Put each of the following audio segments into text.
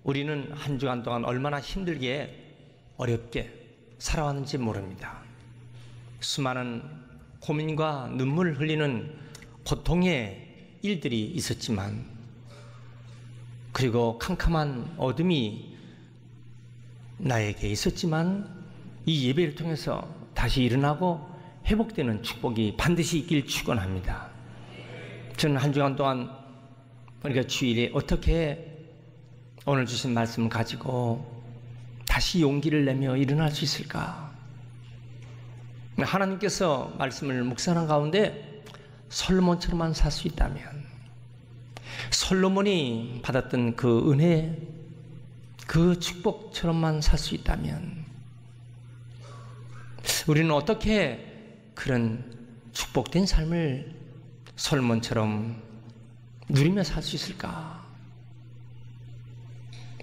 우리는 한 주간 동안 얼마나 힘들게 어렵게 살아왔는지 모릅니다. 수많은 고민과 눈물을 흘리는 고통의 일들이 있었지만, 그리고 캄캄한 어둠이 나에게 있었지만, 이 예배를 통해서 다시 일어나고 회복되는 축복이 반드시 있길 축원합니다. 저는 한 주간 동안 우리가 주일에 어떻게 오늘 주신 말씀을 가지고 다시 용기를 내며 일어날 수 있을까? 하나님께서 말씀을 묵상하는 가운데 솔로몬처럼만 살 수 있다면, 솔로몬이 받았던 그 은혜, 그 축복처럼만 살 수 있다면, 우리는 어떻게 그런 축복된 삶을 솔로몬처럼 누리며 살 수 있을까?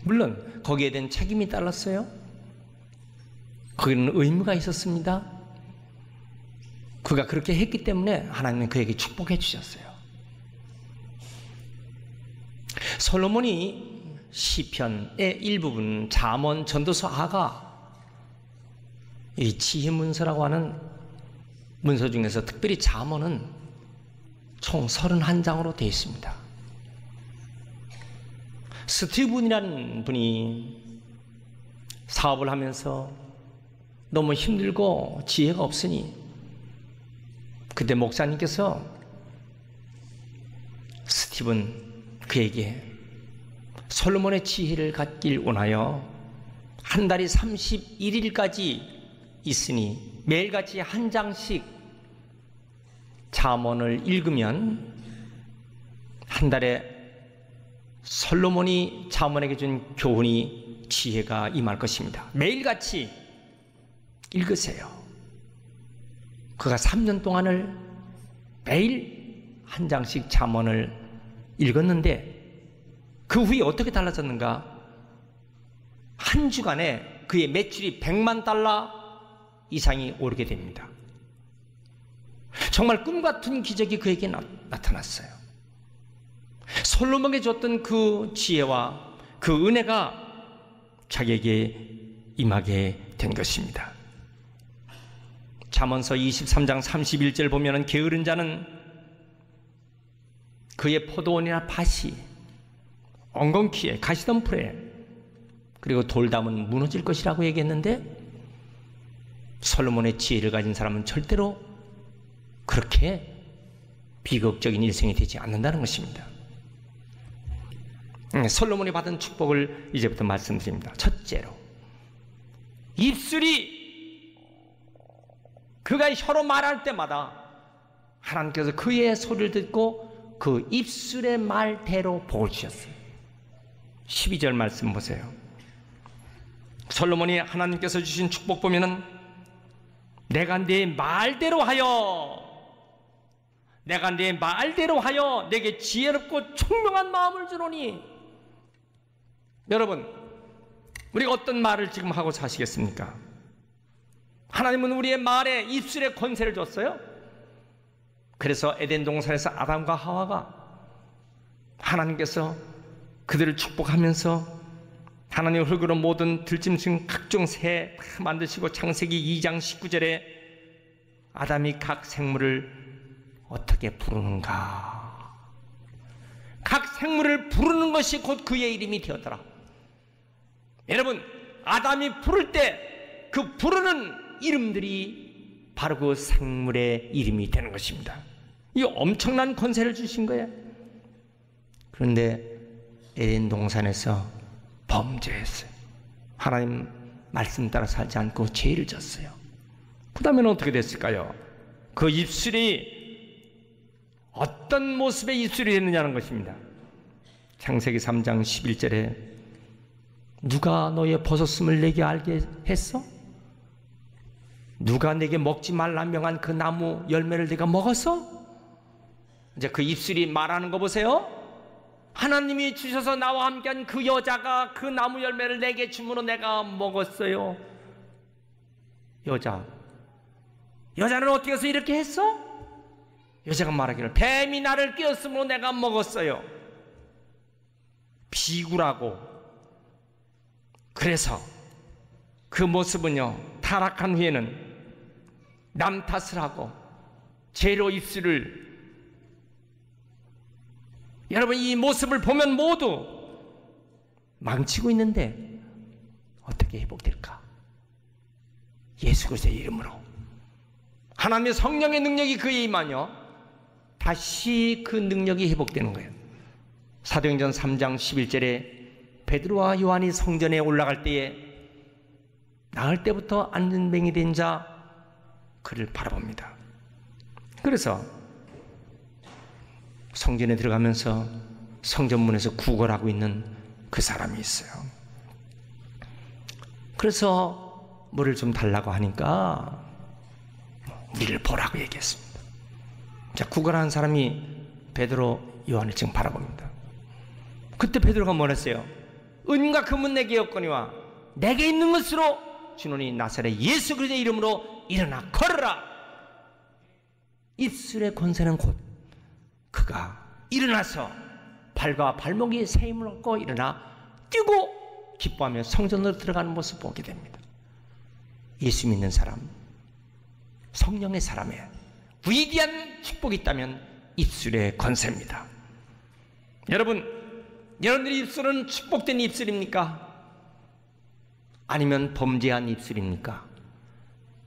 물론 거기에 대한 책임이 따랐어요. 거기는 의무가 있었습니다. 그가 그렇게 했기 때문에 하나님은 그에게 축복해 주셨어요. 솔로몬이 시편의 일부분, 잠언, 전도서, 아가, 이 지혜 문서라고 하는 문서 중에서 특별히 잠언은 총 31장으로 되어 있습니다. 스티븐이라는 분이 사업을 하면서 너무 힘들고 지혜가 없으니 그때 목사님께서 스티븐 그에게 솔로몬의 지혜를 갖길 원하여 한 달이 31일까지 있으니 매일같이 한 장씩 잠언을 읽으면 한 달에 솔로몬이 잠언에게 준 교훈이, 지혜가 임할 것입니다. 매일같이 읽으세요. 그가 3년 동안을 매일 한 장씩 잠언을 읽었는데 그 후에 어떻게 달라졌는가? 한 주간에 그의 매출이 100만 달러 이상이 오르게 됩니다. 정말 꿈같은 기적이 그에게 나타났어요. 솔로몬에게 줬던 그 지혜와 그 은혜가 자기에게 임하게 된 것입니다. 잠언서 23장 31절 보면은 게으른 자는 그의 포도원이나 밭이 엉겅퀴에 가시덤불에 그리고 돌담은 무너질 것이라고 얘기했는데, 솔로몬의 지혜를 가진 사람은 절대로 그렇게 비극적인 일생이 되지 않는다는 것입니다. 솔로몬이 받은 축복을 이제부터 말씀드립니다. 첫째로, 입술이 그가 혀로 말할 때마다 하나님께서 그의 소리를 듣고 그 입술의 말대로 복을 주셨어요. 12절 말씀 보세요. 솔로몬이 하나님께서 주신 축복 보면은 내가 네 말대로 하여 내게 지혜롭고 총명한 마음을 주노니. 여러분, 우리가 어떤 말을 지금 하고 사시겠습니까? 하나님은 우리의 말에, 입술에 권세를 줬어요. 그래서 에덴 동산에서 아담과 하와가 하나님께서 그들을 축복하면서 하나님 흙으로 모든 들짐승 각종 새 만드시고 창세기 2장 19절에 아담이 각 생물을 어떻게 부르는가? 각 생물을 부르는 것이 곧 그의 이름이 되었더라. 여러분, 아담이 부를 때 그 부르는 이름들이 바로 그 생물의 이름이 되는 것입니다. 이 엄청난 권세를 주신 거예요. 그런데 에덴 동산에서 범죄했어요. 하나님 말씀 따라 살지 않고 죄를 졌어요. 그 다음에는 어떻게 됐을까요? 그 입술이 어떤 모습의 입술이 됐느냐는 것입니다. 창세기 3장 11절에 누가 너의 벗었음을 내게 알게 했어? 누가 내게 먹지 말라 명한 그 나무 열매를 내가 먹었어? 이제 그 입술이 말하는 거 보세요. 하나님이 주셔서 나와 함께한 그 여자가 그 나무 열매를 내게 주므로 내가 먹었어요. 여자는 어떻게 해서 이렇게 했어? 여자가 말하기를 뱀이 나를 깨었으므로 내가 먹었어요. 비굴하고 그래서 그 모습은요, 타락한 후에는 남 탓을 하고 죄로 입술을, 여러분 이 모습을 보면 모두 망치고 있는데 어떻게 회복될까? 예수 그리스도의 이름으로 하나님의 성령의 능력이 그에 임하며 다시 그 능력이 회복되는 거예요. 사도행전 3장 11절에 베드로와 요한이 성전에 올라갈 때에 나을 때부터 안전뱅이 된 자 그를 바라봅니다. 그래서 성전에 들어가면서 성전문에서 구걸하고 있는 그 사람이 있어요. 그래서 물을 좀 달라고 하니까 우리를 보라고 얘기했습니다. 자, 구걸하는 사람이 베드로, 요한을 지금 바라봅니다. 그때 베드로가 뭐랬어요? 은과 금은 내게 없거니와 내게 있는 것으로 주노니 나사렛 예수 그리스도의 이름으로 일어나 걸어라. 입술의 권세는 곧 그가 일어나서 발과 발목이 새 힘을 얻고 일어나 뛰고 기뻐하며 성전으로 들어가는 모습을 보게 됩니다. 예수 믿는 사람, 성령의 사람에 위대한 축복이 있다면 입술의 권세입니다. 여러분들의 입술은 축복된 입술입니까? 아니면 범죄한 입술입니까?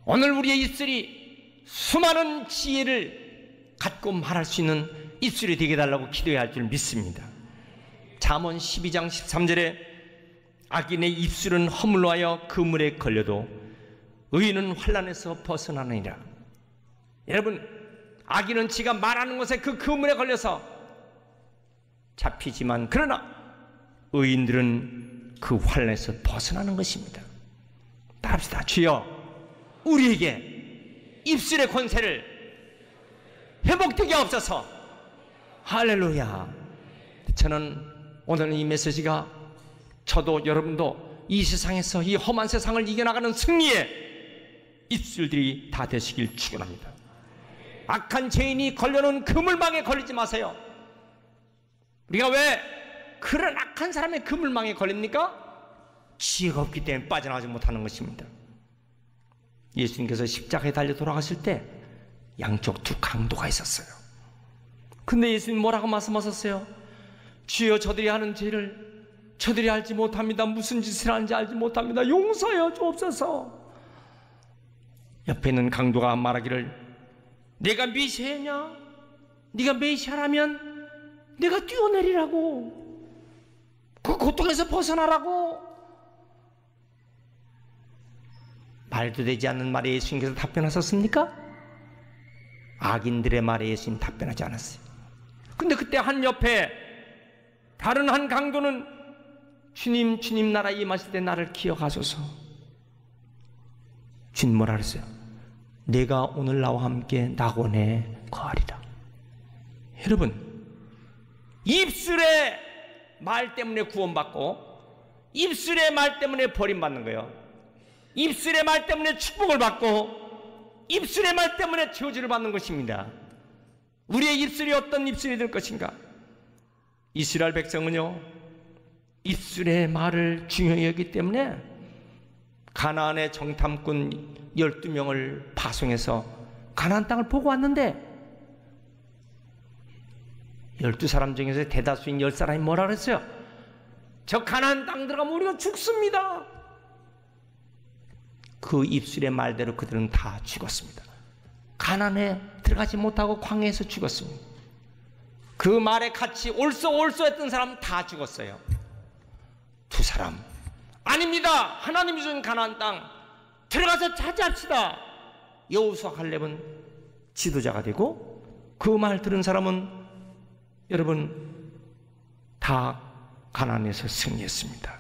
오늘 우리의 입술이 수많은 지혜를 갖고 말할 수 있는 입술이 되게 달라고 기도해야 할 줄 믿습니다. 잠언 12장 13절에 악인의 입술은 허물로 하여 그물에 걸려도 의인은 환난에서 벗어나느니라. 여러분, 악인은 지가 말하는 것에 그 그물에 걸려서 잡히지만 그러나 의인들은 그 환난에서 벗어나는 것입니다. 따라합시다. 주여, 우리에게 입술의 권세를 회복되게 하옵소서. 할렐루야. 저는 오늘 이 메시지가 저도 여러분도 이 세상에서 이 험한 세상을 이겨나가는 승리의 입술들이 다 되시길 축원합니다. 악한 죄인이 걸려놓은 그물망에 걸리지 마세요. 우리가 왜 그런 악한 사람의 그물망에 걸립니까? 지혜가 없기 때문에 빠져나가지 못하는 것입니다. 예수님께서 십자가에 달려 돌아가실 때 양쪽 두 강도가 있었어요. 근데 예수님 뭐라고 말씀하셨어요? 주여, 저들이 하는 죄를 저들이 알지 못합니다. 무슨 짓을 하는지 알지 못합니다. 용서하여 주옵소서. 옆에 있는 강도가 말하기를, 내가 메시아냐? 네가 메시아라면 내가 뛰어내리라고, 그 고통에서 벗어나라고. 말도 되지 않는 말에 예수님께서 답변하셨습니까? 악인들의 말에 예수님 답변하지 않았어요. 근데 그때 한 옆에 다른 한 강도는 주님, 주님 나라에 임하실 때 나를 기억하소서. 주님 뭐라 그랬어요? 내가 오늘 나와 함께 낙원에 거하리라. 여러분, 입술의 말 때문에 구원받고 입술의 말 때문에 버림받는 거예요. 입술의 말 때문에 축복을 받고 입술의 말 때문에 저주를 받는 것입니다. 우리의 입술이 어떤 입술이 될 것인가? 이스라엘 백성은요, 입술의 말을 중요히 여기기 때문에 가나안의 정탐꾼 12명을 파송해서 가나안 땅을 보고 왔는데 12사람 중에서 대다수인 10사람이 뭐라 그랬어요? 저 가나안 땅 들어가면 우리가 죽습니다. 그 입술의 말대로 그들은 다 죽었습니다. 가나안에 들어가지 못하고 광야에서 죽었습니다. 그 말에 같이 옳소 했던 사람 다 죽었어요. 두 사람, 아닙니다, 하나님이 준 가나안 땅 들어가서 차지합시다. 여호수아 갈렙은 지도자가 되고 그 말 들은 사람은 여러분 다 가나안에서 승리했습니다.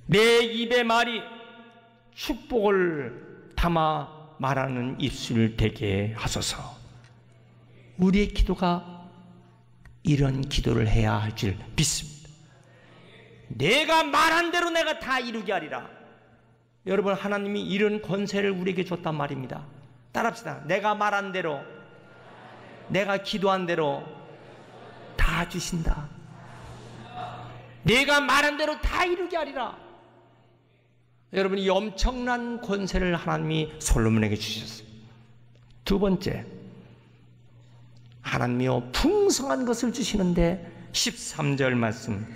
내 입의 말이 축복을 담아 말하는 입술 되게 하소서. 우리의 기도가 이런 기도를 해야 할 줄 믿습니다. 내가 말한 대로 내가 다 이루게 하리라. 여러분, 하나님이 이런 권세를 우리에게 줬단 말입니다. 따라합시다. 내가 말한 대로, 내가 기도한 대로 다 주신다. 내가 말한 대로 다 이루게 하리라. 여러분, 이 엄청난 권세를 하나님이 솔로몬에게 주셨어요. 두 번째, 하나님이요 풍성한 것을 주시는데 13절 말씀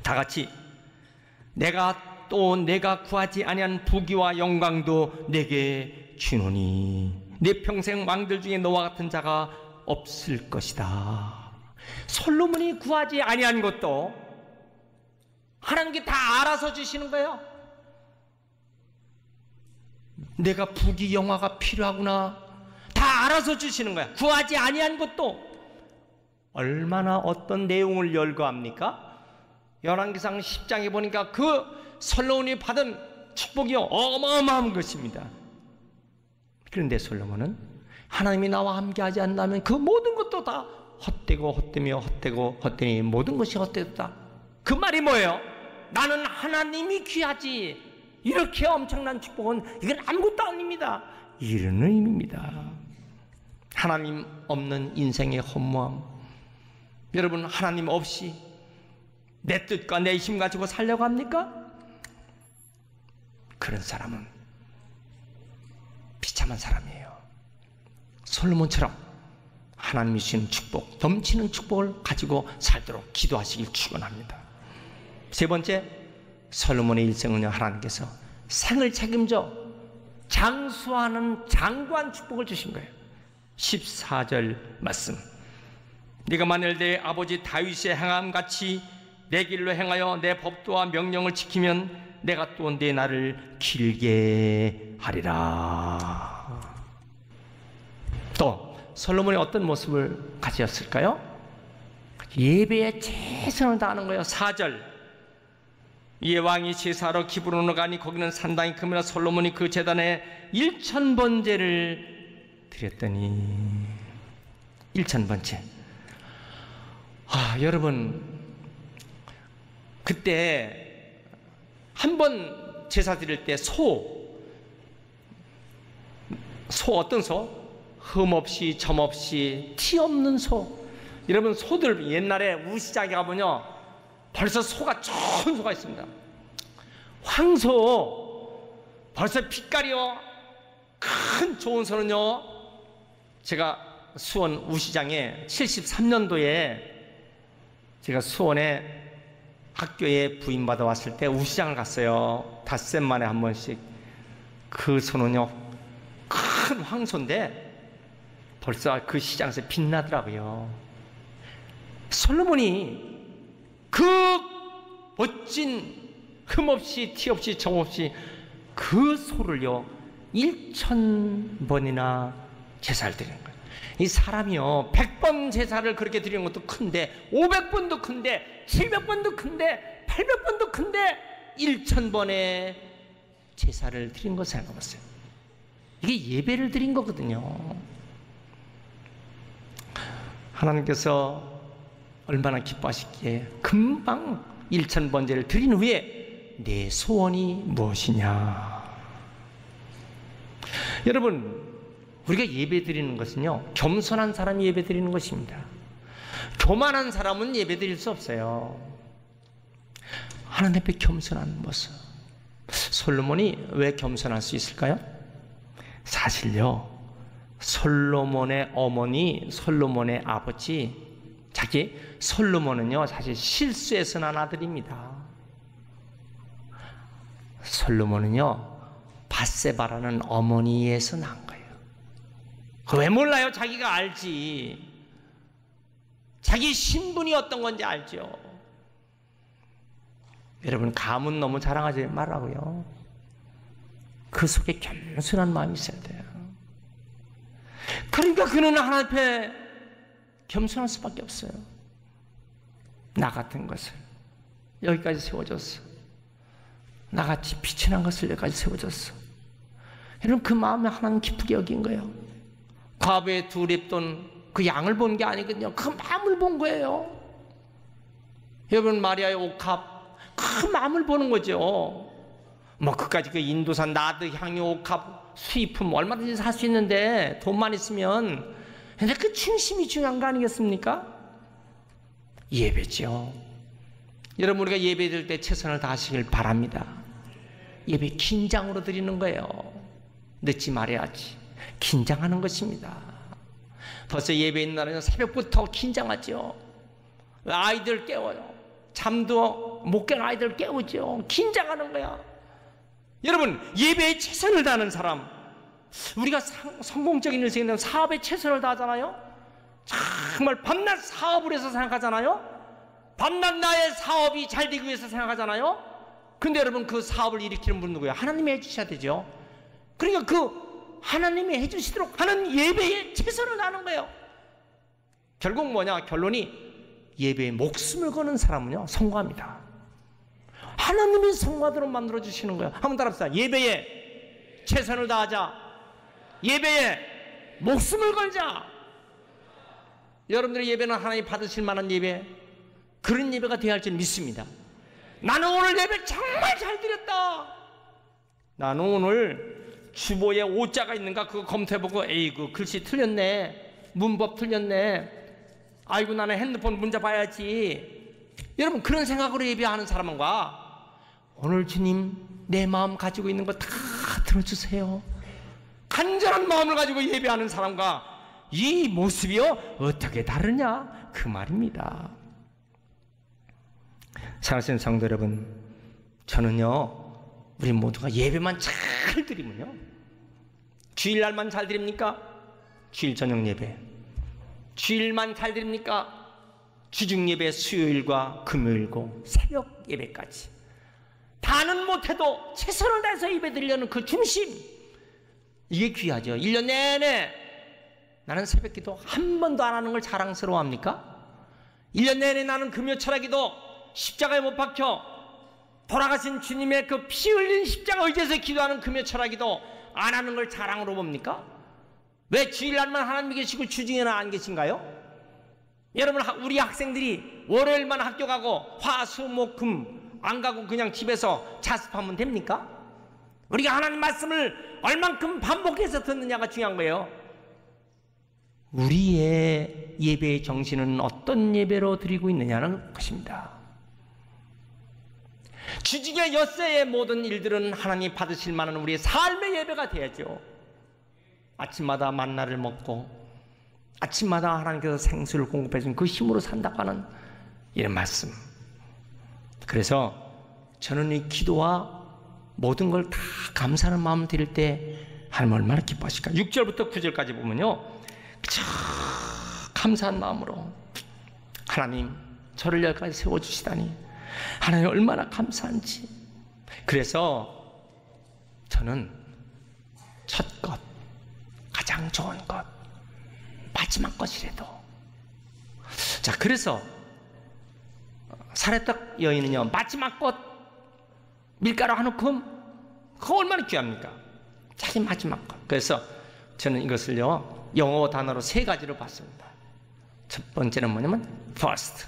다 같이 내가 구하지 아니한 부귀와 영광도 내게 주노니 내 평생 왕들 중에 너와 같은 자가 없을 것이다. 솔로몬이 구하지 아니한 것도 하나님께 다 알아서 주시는 거예요. 내가 부귀 영화가 필요하구나, 다 알아서 주시는 거야. 구하지 아니한 것도. 얼마나 어떤 내용을 열거합니까? 열왕기상 10장에 보니까 그 솔로몬이 받은 축복이 어마어마한 것입니다. 그런데 솔로몬은 하나님이 나와 함께하지 않는다면 그 모든 것도 다 헛되고 헛되며 헛되고 헛되니 모든 것이 헛되다. 그 말이 뭐예요? 나는 하나님이 귀하지, 이렇게 엄청난 축복은 이건 아무것도 아닙니다, 이런 의미입니다. 하나님 없는 인생의 허무함. 여러분, 하나님 없이 내 뜻과 내 힘 가지고 살려고 합니까? 그런 사람은 비참한 사람이에요. 솔로몬처럼 하나님이 주시는 축복, 넘치는 축복을 가지고 살도록 기도하시길 축원합니다. 세 번째, 솔로몬의 일생은요, 하나님께서 생을 책임져 장수하는 장구한 축복을 주신 거예요. 14절 말씀, 네가 만일 내 아버지 다윗의 행함같이 내 길로 행하여 내 법도와 명령을 지키면 내가 또 내 날을 길게 하리라. 또 솔로몬이 어떤 모습을 가지었을까요? 예배에 최선을 다하는 거예요. 4절, 이에 왕이 제사하러 기브론으로 가니 거기는 산당이 크며 솔로몬이 그 제단에 1000번제를 드렸더니 1000번째. 여러분, 그때 한 번 제사 드릴 때 어떤 소? 흠 없이 점 없이 티 없는 소. 여러분, 소들 옛날에 우시장에 가보면요 벌써 소가 좋은 소가 있습니다. 황소 벌써 빛깔이요 큰 좋은 소는요, 제가 수원 우시장에 73년도에 제가 수원에 학교에 부임받아 왔을 때 우시장을 갔어요. 닷새 만에 한 번씩. 그 소는요 큰 황소인데 벌써 그 시장에서 빛나더라고요. 솔로몬이 그 멋진 흠 없이 티 없이 정 없이 그 소를요 1000번이나 제사를 드리는 거예요. 이 사람이요 100번 제사를 그렇게 드리는 것도 큰데 500번도 큰데 700번도 큰데 800번도 큰데 1000번의 제사를 드린 거 생각해보세요. 이게 예배를 드린 거거든요. 하나님께서 얼마나 기뻐하시기에 금방 1000번제를 드린 후에 내 소원이 무엇이냐. 여러분, 우리가 예배 드리는 것은요 겸손한 사람이 예배 드리는 것입니다. 교만한 사람은 예배 드릴 수 없어요. 하나님 앞에 겸손한 모습. 솔로몬이 왜 겸손할 수 있을까요? 사실요 솔로몬의 어머니, 솔로몬의 아버지, 솔로몬은요 사실 실수해서 난 아들입니다. 솔로몬은요 밧세바라는 어머니에서 난 거예요. 왜 몰라요? 자기가 알지. 자기 신분이 어떤 건지 알죠. 여러분, 가문 너무 자랑하지 말라고요. 그 속에 겸손한 마음이 있어야 돼요. 그러니까 그는 하나님 앞에 겸손할 수밖에 없어요. 나 같은 것을 여기까지 세워줬어. 나같이 빛이 난 것을 여기까지 세워줬어. 여러분, 그 마음에 하나님 기쁘게 여긴 거예요. 과부의 두 랩돈 그 양을 본 게 아니거든요. 그 마음을 본 거예요. 여러분, 마리아의 옥합 그 마음을 보는 거죠. 뭐 그까지 그 인도산 나드 향유 옥합 수입품 얼마든지 살 수 있는데 돈만 있으면. 근데 그 중심이 중요한 거 아니겠습니까? 예배죠. 여러분, 우리가 예배 드릴 때 최선을 다하시길 바랍니다. 예배 긴장으로 드리는 거예요. 늦지 말아야지. 긴장하는 것입니다. 벌써 예배 있는 날은 새벽부터 긴장하죠. 아이들 깨워요. 잠도 못 깨는 아이들 깨우죠. 긴장하는 거야. 여러분, 예배에 최선을 다하는 사람, 우리가 성공적인 인생에는 사업에 최선을 다하잖아요. 정말 밤낮 사업을 해서 생각하잖아요. 밤낮 나의 사업이 잘 되기 위해서 생각하잖아요. 근데 여러분, 그 사업을 일으키는 분은 누구예요? 하나님이 해주셔야 되죠. 그러니까 그 하나님이 해주시도록 하는 예배에 최선을 다하는 거예요. 결국 뭐냐? 결론이 예배에 목숨을 거는 사람은요, 성공합니다. 하나님이 성공하도록 만들어주시는 거예요. 한번 따라합시다. 예배에 최선을 다하자. 예배에 목숨을 걸자. 여러분들의 예배는 하나님 받으실 만한 예배, 그런 예배가 되어야 할 줄 믿습니다. 나는 오늘 예배 정말 잘 드렸다. 나는 오늘 주보에 오자가 있는가 그거 검토해보고, 에이 그 글씨 틀렸네, 문법 틀렸네, 아이고 나는 핸드폰 문자 봐야지. 여러분, 그런 생각으로 예배하는 사람과 오늘 주님 내 마음 가지고 있는 거 다 들어주세요, 간절한 마음을 가지고 예배하는 사람과 이 모습이요 어떻게 다르냐, 그 말입니다. 사랑하시는 성도 여러분, 저는요, 우리 모두가 예배만 잘 드리면요, 주일날만 잘 드립니까? 주일 저녁 예배. 주일만 잘 드립니까? 주중 예배 수요일과 금요일고 새벽 예배까지. 다는 못해도 최선을 다해서 예배 드리려는 그 중심, 이게 귀하죠. 1년 내내 나는 새벽 기도 한 번도 안 하는 걸 자랑스러워합니까? 1년 내내 나는 금요 철야 기도 십자가에 못 박혀 돌아가신 주님의 그 피 흘린 십자가 의지에서 기도하는 금요 철야 기도 안 하는 걸 자랑으로 봅니까? 왜 주일날만 하나님이 계시고 주중에는 안 계신가요? 여러분, 우리 학생들이 월요일만 학교 가고 화, 수, 목, 금 안 가고 그냥 집에서 자습하면 됩니까? 우리가 하나님 말씀을 얼만큼 반복해서 듣느냐가 중요한 거예요. 우리의 예배의 정신은 어떤 예배로 드리고 있느냐는 것입니다. 주중의 엿새의 모든 일들은 하나님 받으실 만한 우리의 삶의 예배가 돼야죠. 아침마다 만나를 먹고 아침마다 하나님께서 생수를 공급해 준 그 힘으로 산다고 하는 이런 말씀. 그래서 저는 이 기도와 모든 걸 다 감사하는 마음을 드릴 때 하나님 얼마나 기뻐하실까. 6절부터 9절까지 보면요, 그저 감사한 마음으로 하나님 저를 여기까지 세워주시다니 하나님 얼마나 감사한지. 그래서 저는 첫 것, 가장 좋은 것, 마지막 것이라도. 자, 그래서 사렙떡 여인은요, 마지막 것 밀가루 한 움큼, 그거 얼마나 귀합니까? 자기 마지막 것. 그래서 저는 이것을요 영어 단어로 세 가지로 봤습니다. 첫 번째는 뭐냐면 first,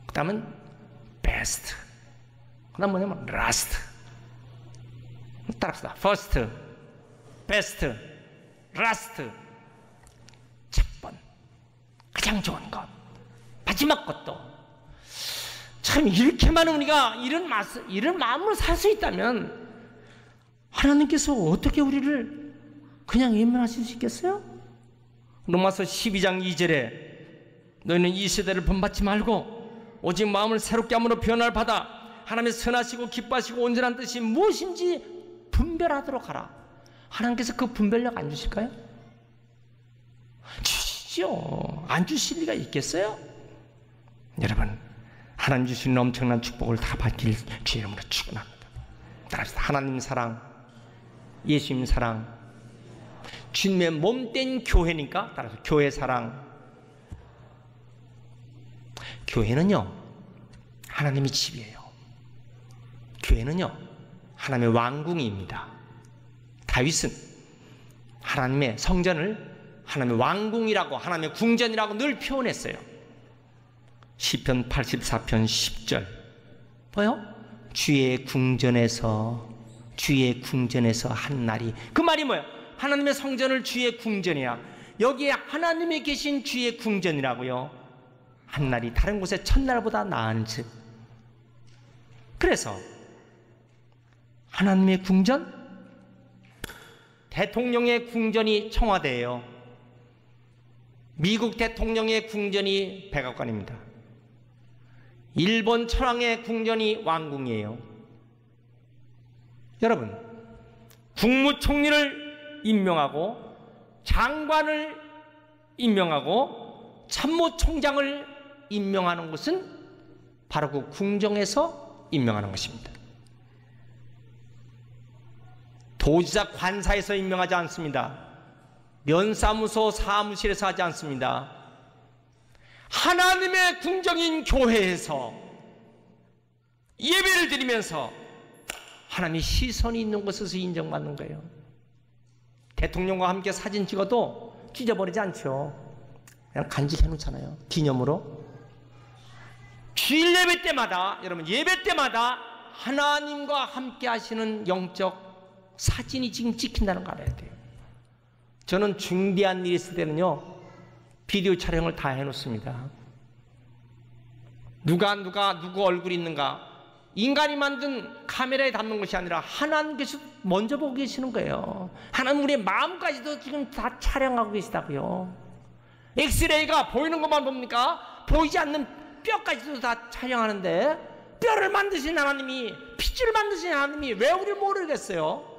그 다음은 best, 그 다음 뭐냐면 last. 따라합시다. first, best, last. 첫 번, 가장 좋은 것, 마지막 것도. 참, 이렇게 많은 우리가 이런 마음으로 살 수 있다면 하나님께서 어떻게 우리를 그냥 외면하실 수 있겠어요? 로마서 12장 2절에 너희는 이 세대를 본받지 말고 오직 마음을 새롭게 함으로 변화를 받아 하나님의 선하시고 기뻐하시고 온전한 뜻이 무엇인지 분별하도록 하라. 하나님께서 그 분별력 안 주실까요? 주시죠. 안 주실 리가 있겠어요? 여러분, 하나님 주시는 엄청난 축복을 다 받길 주의 이름으로 축원합니다. 따라합시다. 하나님 사랑, 예수님 사랑, 주님의 몸된 교회니까 따라서 교회 사랑. 교회는요 하나님의 집이에요. 교회는요 하나님의 왕궁입니다. 다윗은 하나님의 성전을 하나님의 왕궁이라고, 하나님의 궁전이라고 늘 표현했어요. 시편 84편 10절 뭐요? 주의 궁전에서 한 날이. 그 말이 뭐예요? 하나님의 성전을 주의 궁전이야. 여기에 하나님이 계신 주의 궁전이라고요. 한 날이 다른 곳의 첫날보다 나은즉. 그래서 하나님의 궁전? 대통령의 궁전이 청와대예요. 미국 대통령의 궁전이 백악관입니다. 일본 천황의 궁전이 왕궁이에요. 여러분, 국무총리를 임명하고 장관을 임명하고 참모총장을 임명하는 것은 바로 그 궁정에서 임명하는 것입니다. 도지사 관사에서 임명하지 않습니다. 면사무소 사무실에서 하지 않습니다. 하나님의 궁정인 교회에서 예배를 드리면서 하나님의 시선이 있는 곳에서 인정받는 거예요. 대통령과 함께 사진 찍어도 찢어버리지 않죠. 그냥 간직해 놓잖아요. 기념으로. 주일 예배 때마다, 여러분 예배 때마다 하나님과 함께 하시는 영적 사진이 지금 찍힌다는 거 알아야 돼요. 저는 중대한 일이 있을 때는요, 비디오 촬영을 다 해놓습니다. 누구 얼굴이 있는가, 인간이 만든 카메라에 담는 것이 아니라 하나님께서 먼저 보고 계시는 거예요. 하나님 우리의 마음까지도 지금 다 촬영하고 계시다고요. 엑스레이가 보이는 것만 봅니까? 보이지 않는 뼈까지도 다 촬영하는데, 뼈를 만드신 하나님이, 핏줄을 만드신 하나님이 왜 우리를 모르겠어요?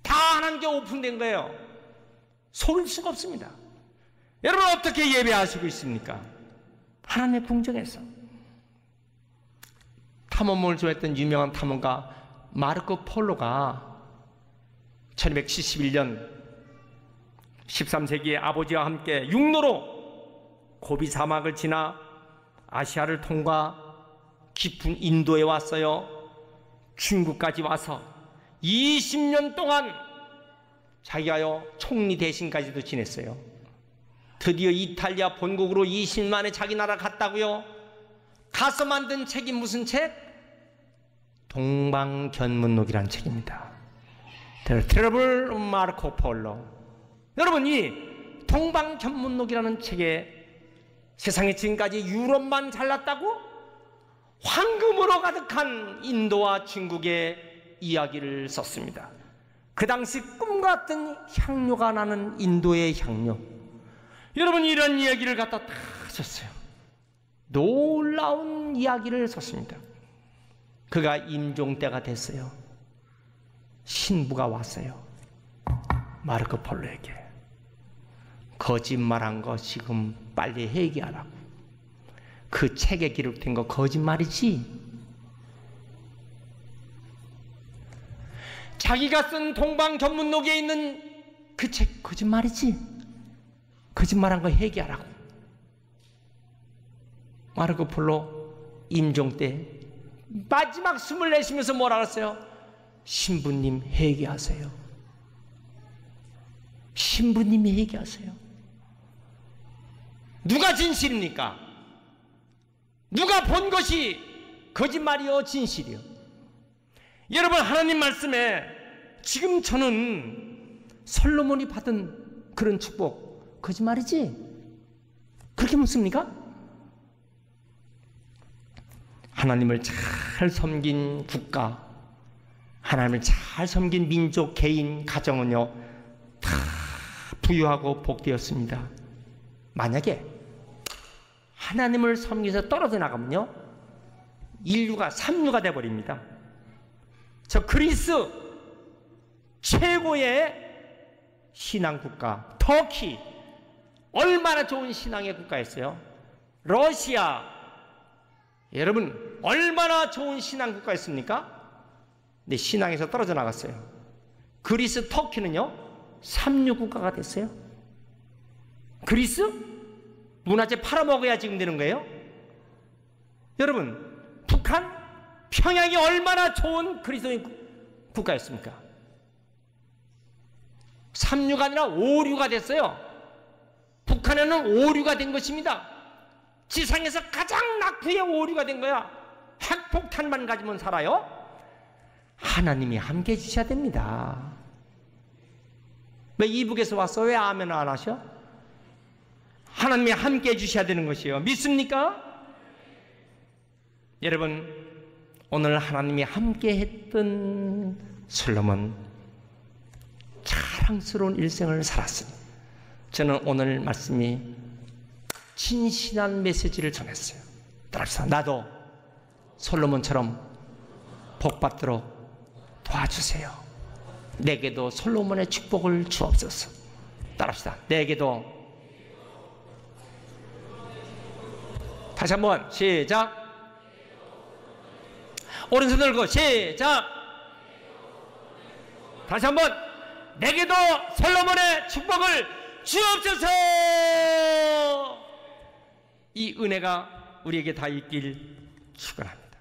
다 하나님께 오픈된 거예요. 속일 수가 없습니다. 여러분 어떻게 예배하시고 있습니까? 하나님의 궁정에서. 탐험을 좋아했던 유명한 탐험가 마르코 폴로가 1271년 13세기에 아버지와 함께 육로로 고비 사막을 지나 아시아를 통과 깊은 인도에 왔어요. 중국까지 와서 20년 동안 자기가요 총리 대신까지도 지냈어요. 드디어 이탈리아 본국으로 20년 만에 자기 나라 갔다고요. 가서 만든 책이 무슨 책? 동방견문록이라는 책입니다. The Terrible Marco Polo. 여러분, 이 동방견문록이라는 책에 세상에 지금까지 유럽만 잘났다고 황금으로 가득한 인도와 중국의 이야기를 썼습니다. 그 당시 꿈같은 향료가 나는 인도의 향료. 여러분, 이런 이야기를 갖다 다 썼어요. 놀라운 이야기를 썼습니다. 그가 임종 때가 됐어요. 신부가 왔어요. 마르코 폴로에게. 거짓말한 거 지금 빨리 회개하라고. 그 책에 기록된 거 거짓말이지? 자기가 쓴 동방견문록에 있는 그 책 거짓말이지? 거짓말한 거 회개하라고. 마르코 폴로 임종 때 마지막 숨을 내쉬면서 뭐라 그랬어요? 신부님 회개하세요. 신부님이 회개하세요. 누가 진실입니까? 누가 본 것이 거짓말이요 진실이요? 여러분, 하나님 말씀에 지금 저는 솔로몬이 받은 그런 축복 거짓말이지? 그렇게 묻습니까? 하나님을 잘 섬긴 국가, 하나님을 잘 섬긴 민족, 개인, 가정은요 다 부유하고 복되었습니다. 만약에 하나님을 섬기서 떨어져 나가면요 인류가 삼류가 되어버립니다. 저 그리스 최고의 신앙국가 터키, 얼마나 좋은 신앙의 국가였어요. 러시아, 여러분 얼마나 좋은 신앙국가였습니까? 근데 신앙에서 떨어져 나갔어요. 그리스, 터키는요 삼류국가가 됐어요. 그리스? 문화재 팔아먹어야 지금 되는 거예요? 여러분, 북한? 평양이 얼마나 좋은 그리스도인 국가였습니까? 삼류가 아니라 오류가 됐어요. 북한에는 오류가 된 것입니다. 지상에서 가장 낙후의 오류가 된 거야. 핵폭탄만 가지면 살아요? 하나님이 함께 해주셔야 됩니다. 왜 이북에서 왔어? 왜 아멘 안 하셔? 하나님이 함께 해주셔야 되는 것이에요. 믿습니까? 여러분, 오늘 하나님이 함께 했던 솔로몬 자랑스러운 일생을 살았으니 저는 오늘 말씀이 진실한 메시지를 전했어요. 따라합시다. 나도 솔로몬처럼 복받도록 도와주세요. 내게도 솔로몬의 축복을 주옵소서. 따라합시다. 내게도. 다시 한번 시작. 오른손 들고 시작. 다시 한번. 내게도 솔로몬의 축복을 주옵소서. 이 은혜가 우리에게 다 있길 축원합니다.